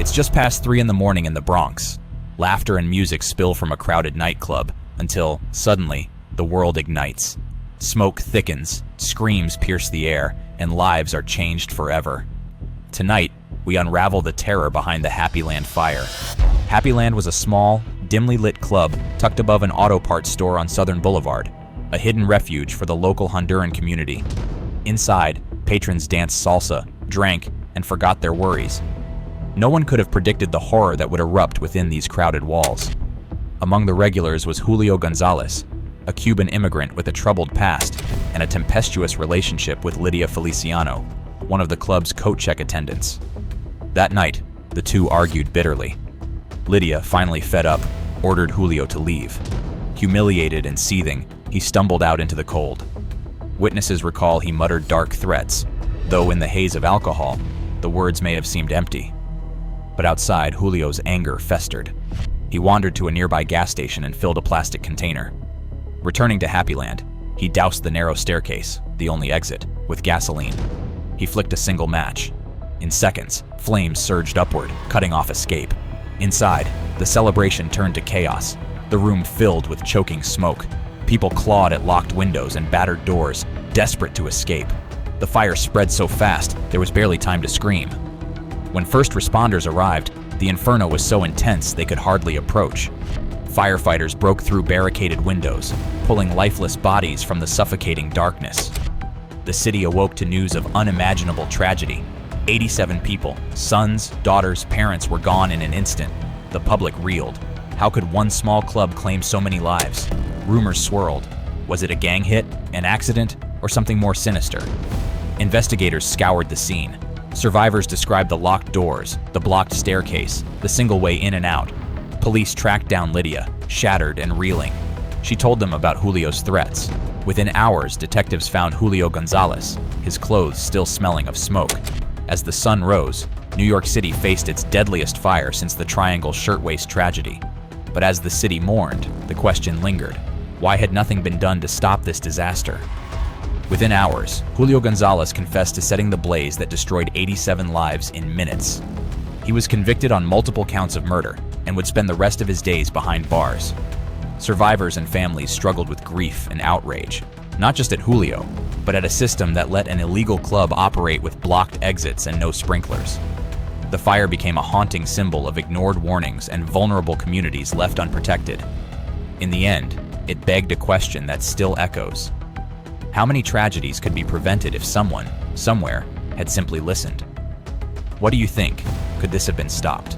It's just past 3 in the morning in the Bronx. Laughter and music spill from a crowded nightclub until, suddenly, the world ignites. Smoke thickens, screams pierce the air, and lives are changed forever. Tonight, we unravel the terror behind the Happyland fire. Happyland was a small, dimly lit club tucked above an auto parts store on Southern Boulevard, a hidden refuge for the local Honduran community. Inside, patrons danced salsa, drank, and forgot their worries. No one could have predicted the horror that would erupt within these crowded walls. Among the regulars was Julio Gonzalez, a Cuban immigrant with a troubled past and a tempestuous relationship with Lydia Feliciano, one of the club's coat check attendants. That night, the two argued bitterly. Lydia, finally fed up, ordered Julio to leave. Humiliated and seething, he stumbled out into the cold. Witnesses recall he muttered dark threats, though in the haze of alcohol, the words may have seemed empty. But outside, Julio's anger festered. He wandered to a nearby gas station and filled a plastic container. Returning to Happyland, he doused the narrow staircase, the only exit, with gasoline. He flicked a single match. In seconds, flames surged upward, cutting off escape. Inside, the celebration turned to chaos, the room filled with choking smoke. People clawed at locked windows and battered doors, desperate to escape. The fire spread so fast, there was barely time to scream. When first responders arrived, the inferno was so intense they could hardly approach. Firefighters broke through barricaded windows, pulling lifeless bodies from the suffocating darkness. The city awoke to news of unimaginable tragedy. 87 people, sons, daughters, parents were gone in an instant. The public reeled. How could one small club claim so many lives? Rumors swirled. Was it a gang hit, an accident, or something more sinister? Investigators scoured the scene. Survivors described the locked doors, the blocked staircase, the single way in and out. Police tracked down Lydia, shattered and reeling. She told them about Julio's threats. Within hours, detectives found Julio Gonzalez, his clothes still smelling of smoke. As the sun rose, New York City faced its deadliest fire since the Triangle Shirtwaist tragedy. But as the city mourned, the question lingered. Why had nothing been done to stop this disaster? Within hours, Julio Gonzalez confessed to setting the blaze that destroyed 87 lives in minutes. He was convicted on multiple counts of murder and would spend the rest of his days behind bars. Survivors and families struggled with grief and outrage, not just at Julio, but at a system that let an illegal club operate with blocked exits and no sprinklers. The fire became a haunting symbol of ignored warnings and vulnerable communities left unprotected. In the end, it begged a question that still echoes. How many tragedies could be prevented if someone, somewhere, had simply listened? What do you think? Could this have been stopped?